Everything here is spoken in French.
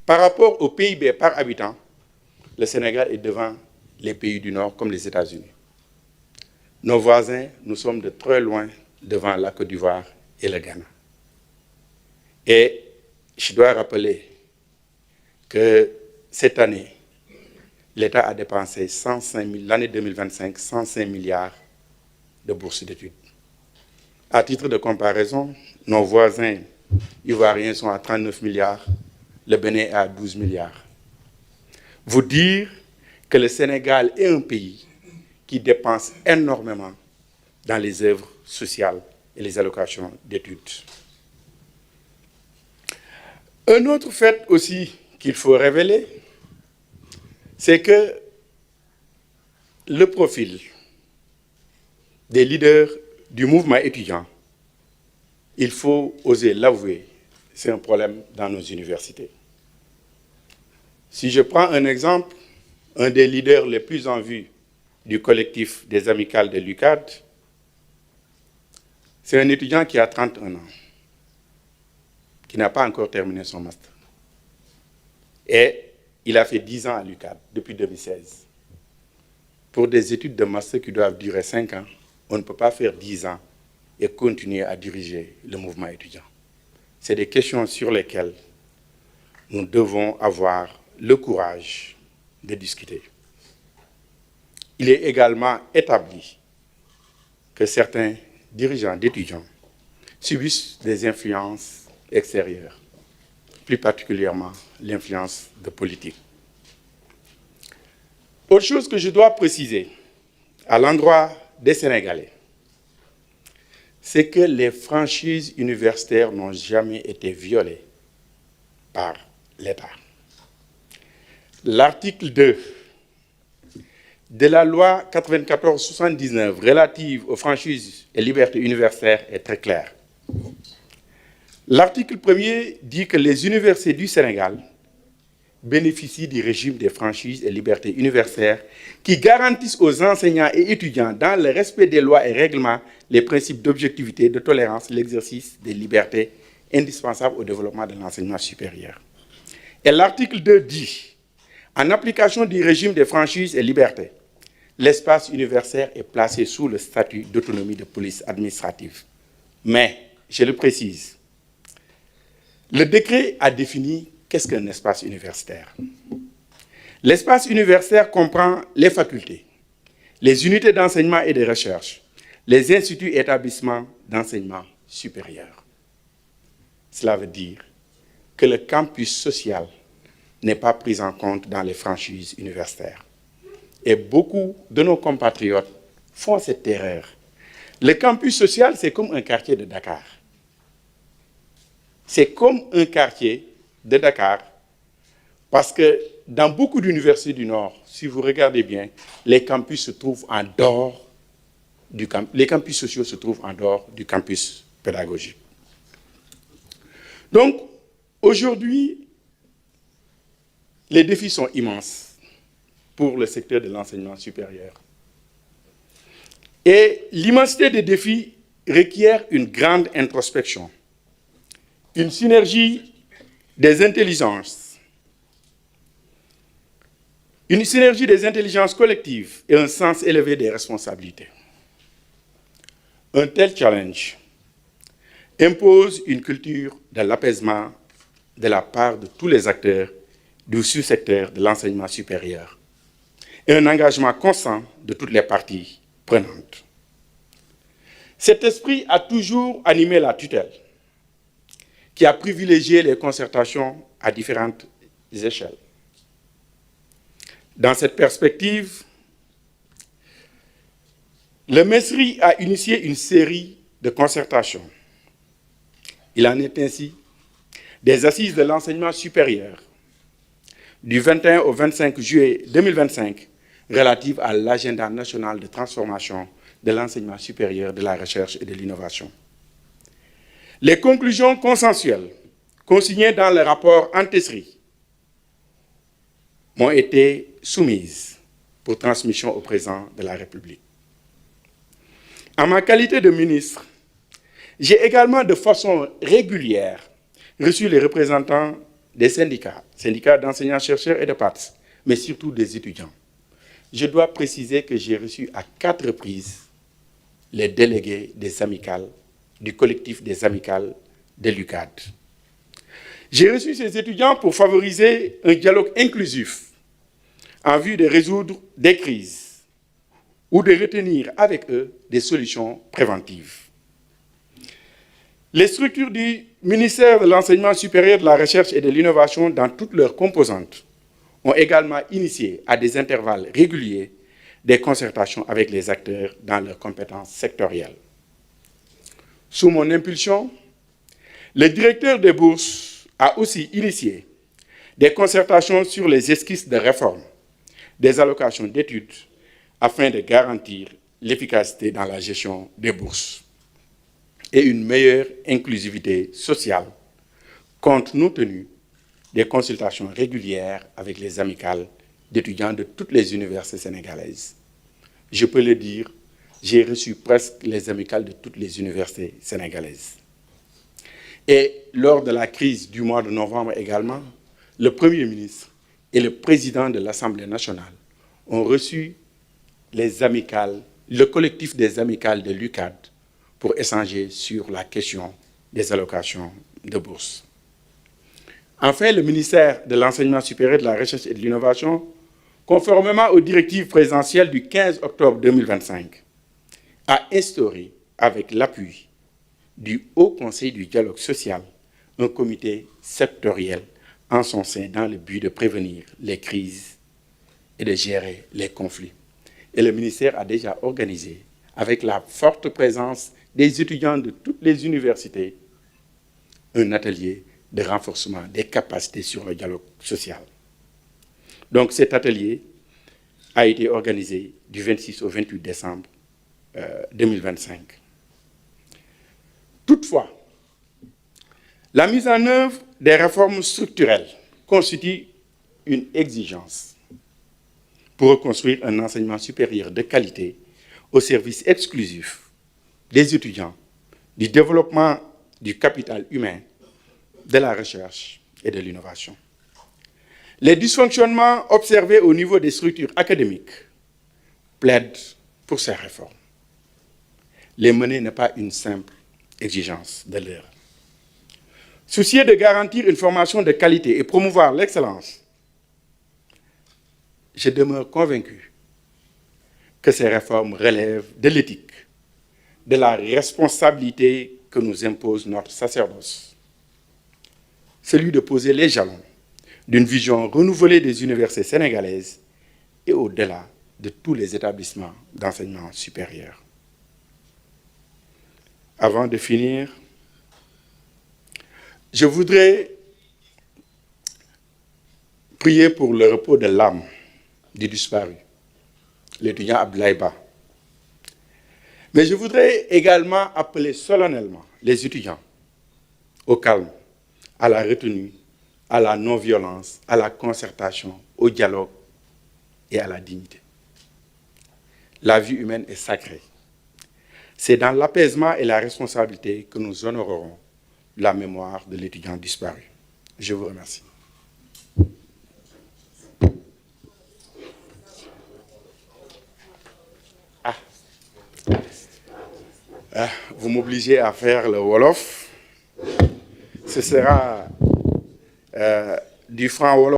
Par rapport au PIB par habitant, le Sénégal est devant les pays du Nord comme les États-Unis. Nos voisins, nous sommes de très loin devant la Côte d'Ivoire et le Ghana. Et je dois rappeler que cette année, l'État a dépensé l'année 2025, 105 milliards de bourses d'études. À titre de comparaison, nos voisins ivoiriens sont à 39 milliards, le Bénin est à 12 milliards. Vous dire que le Sénégal est un pays qui dépense énormément dans les œuvres sociales et les allocations d'études. Un autre fait aussi qu'il faut révéler, c'est que le profil des leaders du mouvement étudiant, il faut oser l'avouer, c'est un problème dans nos universités. Si je prends un exemple, un des leaders les plus en vue du collectif des amicales de l'UCAD, c'est un étudiant qui a 31 ans, qui n'a pas encore terminé son master. Et il a fait 10 ans à l'UCAD depuis 2016. Pour des études de master qui doivent durer 5 ans, on ne peut pas faire 10 ans et continuer à diriger le mouvement étudiant. C'est des questions sur lesquelles nous devons avoir le courage de discuter. Il est également établi que certains dirigeants d'étudiants subissent des influences extérieures, plus particulièrement l'influence de politique. Autre chose que je dois préciser à l'endroit des Sénégalais, c'est que les franchises universitaires n'ont jamais été violées par l'État. L'article 2 de la loi 94/79 relative aux franchises et libertés universitaires est très clair. L'article 1er dit que les universités du Sénégal bénéficient du régime des franchises et libertés universitaires qui garantissent aux enseignants et étudiants, dans le respect des lois et règlements, les principes d'objectivité, de tolérance, l'exercice des libertés indispensables au développement de l'enseignement supérieur. Et l'article 2 dit, en application du régime des franchises et libertés, l'espace universitaire est placé sous le statut d'autonomie de police administrative. Mais, je le précise, le décret a défini qu'est-ce qu'un espace universitaire. L'espace universitaire comprend les facultés, les unités d'enseignement et de recherche, les instituts et établissements d'enseignement supérieur. Cela veut dire que le campus social n'est pas pris en compte dans les franchises universitaires. Et beaucoup de nos compatriotes font cette erreur. Le campus social, c'est comme un quartier de Dakar. C'est comme un quartier de Dakar, parce que dans beaucoup d'universités du Nord, si vous regardez bien, les campus se trouvent en dehors les campus sociaux se trouvent en dehors du campus pédagogique. Donc, aujourd'hui, les défis sont immenses pour le secteur de l'enseignement supérieur. Et l'immensité des défis requiert une grande introspection, une synergie des intelligences, une synergie des intelligences collectives et un sens élevé des responsabilités. Un tel challenge impose une culture de l'apaisement de la part de tous les acteurs du sous-secteur de l'enseignement supérieur et un engagement constant de toutes les parties prenantes. Cet esprit a toujours animé la tutelle, qui a privilégié les concertations à différentes échelles. Dans cette perspective, le MESRI a initié une série de concertations. Il en est ainsi des assises de l'enseignement supérieur du 21 au 25 juillet 2025 relatives à l'agenda national de transformation de l'enseignement supérieur, de la recherche et de l'innovation. Les conclusions consensuelles consignées dans le rapport Antesri m'ont été soumises pour transmission au président de la République. En ma qualité de ministre, j'ai également de façon régulière reçu les représentants des syndicats, syndicats d'enseignants-chercheurs et de PATS, mais surtout des étudiants. Je dois préciser que j'ai reçu à 4 reprises les délégués des amicales, du collectif des amicales de l'UCAD. J'ai reçu ces étudiants pour favoriser un dialogue inclusif en vue de résoudre des crises ou de retenir avec eux des solutions préventives. Les structures du ministère de l'Enseignement supérieur, de la Recherche et de l'Innovation dans toutes leurs composantes ont également initié à des intervalles réguliers des concertations avec les acteurs dans leurs compétences sectorielles. Sous mon impulsion, le directeur des bourses a aussi initié des concertations sur les esquisses de réforme des allocations d'études afin de garantir l'efficacité dans la gestion des bourses et une meilleure inclusivité sociale, compte tenu des consultations régulières avec les amicales d'étudiants de toutes les universités sénégalaises. Je peux le dire, j'ai reçu presque les amicales de toutes les universités sénégalaises. Et lors de la crise du mois de novembre également, le Premier ministre et le président de l'Assemblée nationale ont reçu les amicales, le collectif des amicales de l'UCAD pour échanger sur la question des allocations de bourse. Enfin, le ministère de l'Enseignement supérieur, de la Recherche et de l'Innovation, conformément aux directives présidentielles du 15 octobre 2025, a instauré, avec l'appui du Haut Conseil du dialogue social, un comité sectoriel en son sein dans le but de prévenir les crises et de gérer les conflits. Et le ministère a déjà organisé, avec la forte présence des étudiants de toutes les universités, un atelier de renforcement des capacités sur le dialogue social. Donc cet atelier a été organisé du 26 au 28 décembre 2025. Toutefois, la mise en œuvre des réformes structurelles constitue une exigence pour reconstruire un enseignement supérieur de qualité au service exclusif des étudiants, du développement du capital humain, de la recherche et de l'innovation. Les dysfonctionnements observés au niveau des structures académiques plaident pour ces réformes. Les mener n'est pas une simple exigence de l'heure. Soucieux de garantir une formation de qualité et promouvoir l'excellence, je demeure convaincu que ces réformes relèvent de l'éthique, de la responsabilité que nous impose notre sacerdoce, celui de poser les jalons d'une vision renouvelée des universités sénégalaises et au-delà de tous les établissements d'enseignement supérieur. Avant de finir, je voudrais prier pour le repos de l'âme du disparu, l'étudiant Abdoulaye Ba. Mais je voudrais également appeler solennellement les étudiants au calme, à la retenue, à la non-violence, à la concertation, au dialogue et à la dignité. La vie humaine est sacrée. C'est dans l'apaisement et la responsabilité que nous honorerons la mémoire de l'étudiant disparu. Je vous remercie. Vous m'obligez à faire le Wolof. Ce sera du franc Wolof.